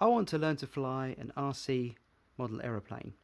I want to learn to fly an RC model aeroplane.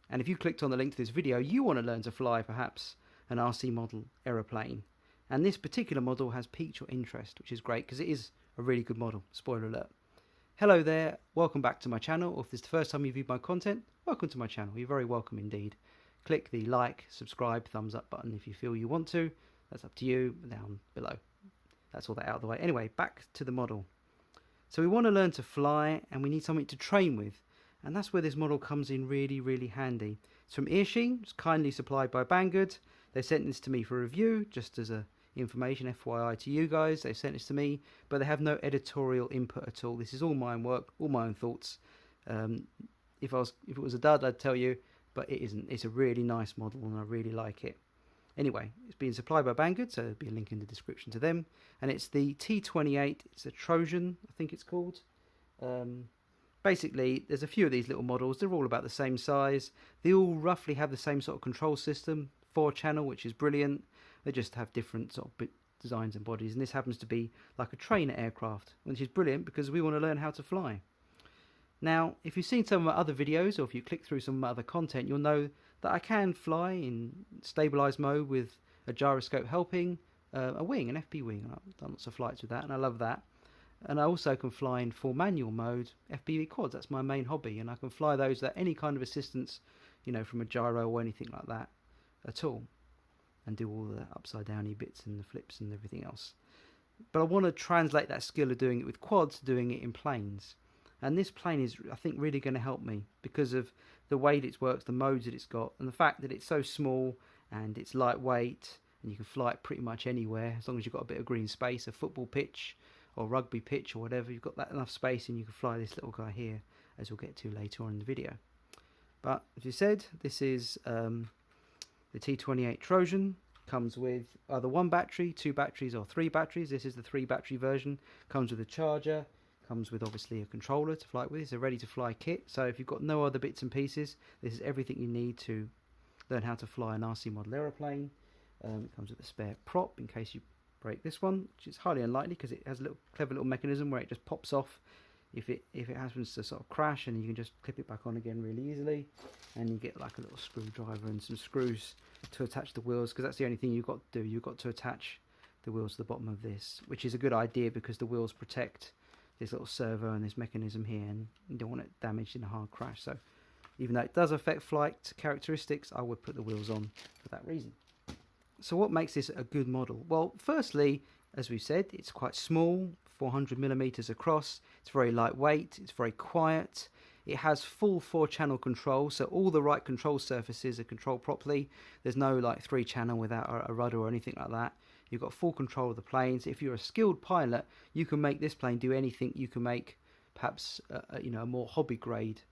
And if you clicked on the link to this video, you want to learn to fly perhaps an RC model aeroplane. And this particular model has piqued your interest, which is great because it is a really good model. Spoiler alert. Hello there, welcome back to my channel. Or if this is the first time you viewed my content, welcome to my channel. You're very welcome indeed. Click the like, subscribe, thumbs up button if you feel you want to. That's up to you, down below. That's all that out of the way. Anyway, back to the model. So we want to learn to fly and we need something to train with. And that's where this model comes in really, really handy. It's from Eachine, it's kindly supplied by Banggood. They sent this to me for review, just as a information FYI to you guys. They sent this to me, but they have no editorial input at all. This is all my own work, all my own thoughts. If it was a dud, I'd tell you, but it isn't. It's a really nice model and I really like it. Anyway, it's being supplied by Banggood, so there'll be a link in the description to them. And it's the T-28, it's a Trojan, I think it's called. Basically, there's a few of these little models. They're all about the same size. They all roughly have the same sort of control system, 4-channel, which is brilliant. They just have different sort of designs and bodies. And this happens to be like a trainer aircraft, which is brilliant because we want to learn how to fly. Now, if you've seen some of my other videos, or if you click through some of my other content, you'll know that I can fly in stabilized mode with a gyroscope helping, a wing, an FPV wing. I've done lots of flights with that, and I love that. And I also can fly in full manual mode, FPV quads. That's my main hobby, and I can fly those without any kind of assistance, you know, from a gyro or anything like that at all, and do all the upside downy bits and the flips and everything else. But I want to translate that skill of doing it with quads to doing it in planes. And this plane is, I think, really going to help me because of the way that it works, the modes that it's got, and the fact that it's so small and it's lightweight, and you can fly it pretty much anywhere as long as you've got a bit of green space, a football pitch or rugby pitch or whatever. You've got that enough space and you can fly this little guy here, as we'll get to later on in the video. But as you said, this is the T-28 Trojan. Comes with either 1 battery, 2 batteries or 3 batteries. This is the 3 battery version. Comes with a charger. Comes with obviously a controller to fly with. It's a ready to fly kit. So if you've got no other bits and pieces, this is everything you need to learn how to fly an RC model aeroplane. It comes with a spare prop in case you break this one, which is highly unlikely because it has a little clever little mechanism where it just pops off if it happens to sort of crash, and you can just clip it back on again really easily. And you get like a little screwdriver and some screws to attach the wheels, because that's the only thing you've got to do. You've got to attach the wheels to the bottom of this, which is a good idea because the wheels protect this little servo and this mechanism here, and you don't want it damaged in a hard crash. So even though it does affect flight characteristics, I would put the wheels on for that reason. So what makes this a good model? Well, firstly, as we said, it's quite small, 400mm across. It's very lightweight, it's very quiet. It has full 4-channel control, so all the right control surfaces are controlled properly. There's no like 3-channel without a rudder or anything like that. You've got full control of the planes. If you're a skilled pilot, you can make this plane do anything you can make perhaps you know, a more hobby grade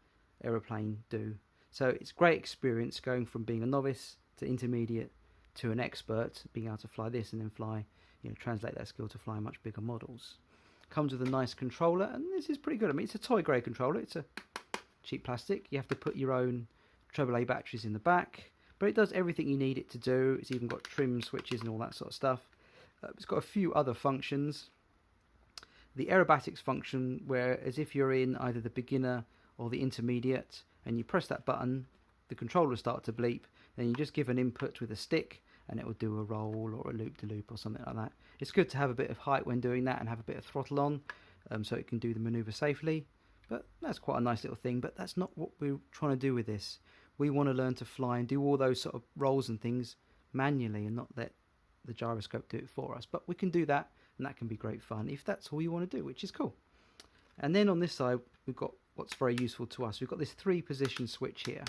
aeroplane do. So it's great experience going from being a novice to intermediate to an expert, being able to fly this and then fly, you know, translate that skill to fly much bigger models. Comes with a nice controller, and this is pretty good. I mean, it's a toy grade controller. It's a cheap plastic. You have to put your own AAA batteries in the back, but it does everything you need it to do. It's even got trim switches and all that sort of stuff. It's got a few other functions. The aerobatics function, where as if you're in either the beginner or the intermediate, and you press that button, the controller will start to bleep. Then you just give an input with a stick, and it will do a roll or a loop-de-loop or something like that. It's good to have a bit of height when doing that and have a bit of throttle on, so it can do the maneuver safely. But that's quite a nice little thing, but that's not what we're trying to do with this. We want to learn to fly and do all those sort of rolls and things manually and not let the gyroscope do it for us. But we can do that, and that can be great fun if that's all you want to do, which is cool. And then on this side, we've got what's very useful to us. We've got this 3-position switch here.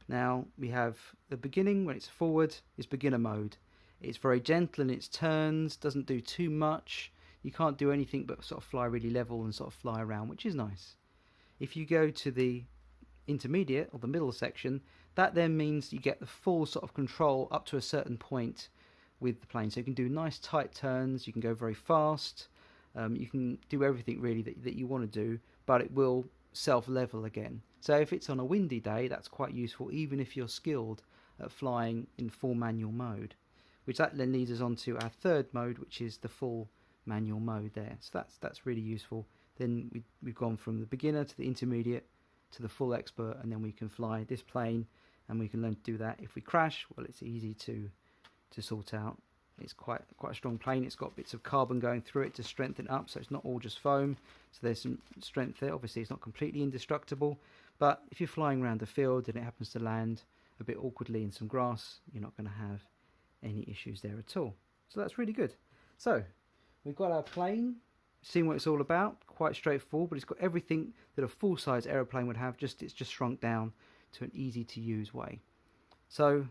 Now we have the beginning, when it's forward, is beginner mode. It's very gentle in its turns, doesn't do too much. You can't do anything but sort of fly really level and sort of fly around, which is nice. If you go to the intermediate or the middle section, that then means you get the full sort of control up to a certain point with the plane. So you can do nice tight turns, you can go very fast, you can do everything really that you want to do, but it will self-level again. So if it's on a windy day, that's quite useful, even if you're skilled at flying in full manual mode. Which that then leads us on to our third mode, which is the full manual mode there. So that's really useful. then we've gone from the beginner to the intermediate to the full expert, and then we can fly this plane and we can learn to do that. If we crash, well, it's easy to sort out. It's quite a strong plane. It's got bits of carbon going through it to strengthen it up, so it's not all just foam. So there's some strength there. Obviously it's not completely indestructible, but if you're flying around the field and it happens to land a bit awkwardly in some grass, you're not going to have any issues there at all. So that's really good. So we've got our plane, seen what it's all about. Quite straightforward, but it's got everything that a full-size aeroplane would have, it's just shrunk down to an easy to use way. So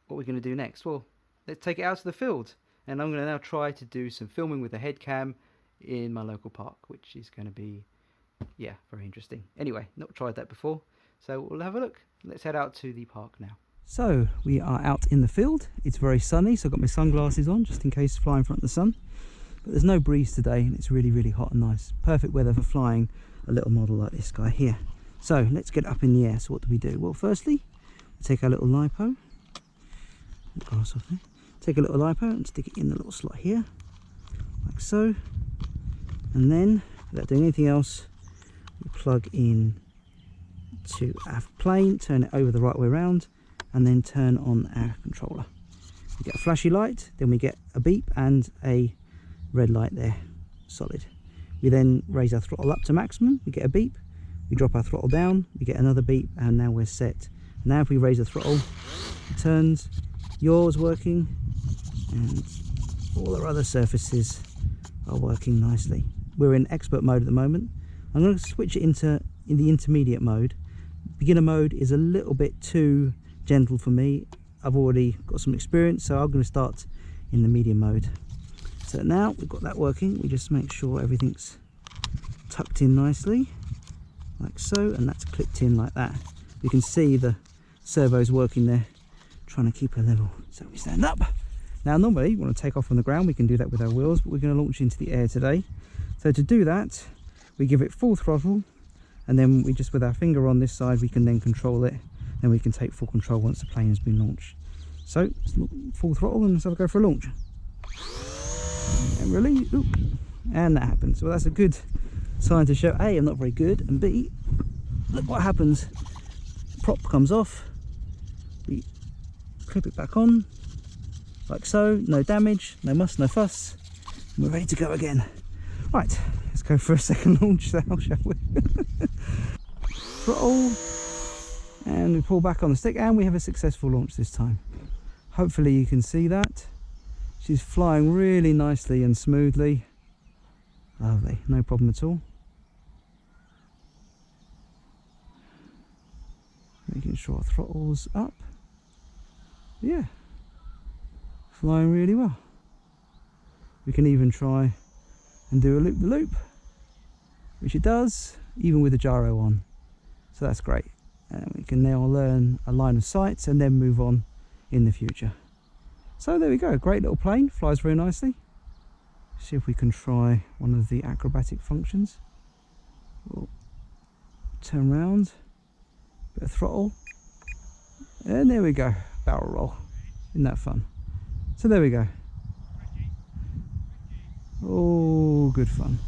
what we're going to do next, well, let's take it out to the field, and I'm going to now try to do some filming with a head cam in my local park, which is going to be, yeah, very interesting. Anyway, not tried that before, so we'll have a look. Let's head out to the park now. So we are out in the field. It's very sunny, so I've got my sunglasses on just in case flying in front of the sun, but there's no breeze today and it's really hot and nice. Perfect weather for flying a little model like this guy here. So let's get up in the air. So what do we do? Well, firstly, we take our little lipo, grass off there. Take a little lipo and stick it in the little slot here, like so. And then, without doing anything else, we plug in to our plane, turn it over the right way around, and then turn on our controller. We get a flashy light, then we get a beep and a red light there, solid. We then raise our throttle up to maximum, we get a beep. We drop our throttle down, we get another beep, and now we're set. Now if we raise the throttle, it turns, yours working, and all our other surfaces are working nicely. We're in expert mode at the moment. I'm going to switch it in the intermediate mode. Beginner mode is a little bit too gentle for me. I've already got some experience, so I'm going to start in the medium mode. So now we've got that working, we just make sure everything's tucked in nicely, like so, and that's clipped in like that. You can see the servos working there, trying to keep her level. So we stand up. Now normally you want to take off on the ground, we can do that with our wheels, but we're going to launch into the air today. So to do that, we give it full throttle, and then we just, with our finger on this side, we can then control it, and we can take full control once the plane has been launched. So full throttle, and let's have a go for a launch. And release, oop, and that happens. Well, that's a good sign to show A, I'm not very good, and B, look what happens. Prop comes off, we clip it back on, like so, no damage, no muss, no fuss, and we're ready to go again. Right, let's go for a second launch now, shall we? Throttle, and we pull back on the stick, and we have a successful launch this time. Hopefully you can see that. She's flying really nicely and smoothly. Lovely, no problem at all. Making sure our throttle's up. Yeah, flying really well. We can even try and do a loop-the-loop, which it does, even with the gyro on. So that's great. And we can now learn a line of sight and then move on in the future. So there we go, great little plane, flies very nicely. See if we can try one of the acrobatic functions. We'll turn around, bit of throttle, and there we go, barrel roll. Isn't that fun? So there we go. Oh, good fun.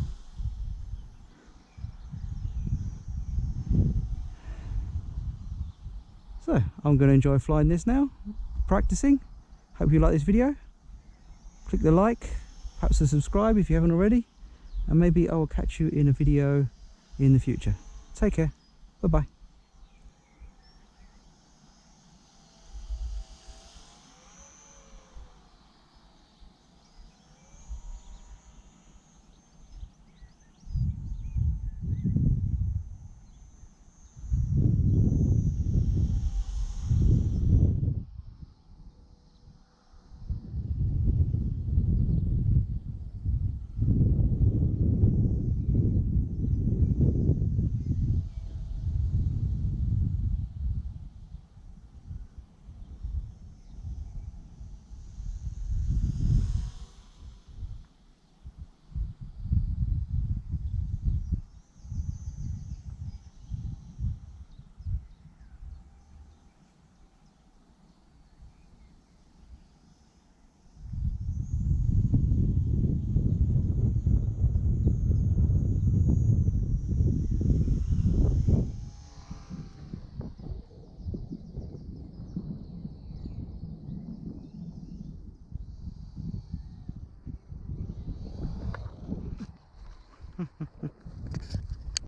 So I'm going to enjoy flying this now, practicing. Hope you like this video. Click the like, perhaps the subscribe if you haven't already, and maybe I will catch you in a video in the future. Take care. Bye bye.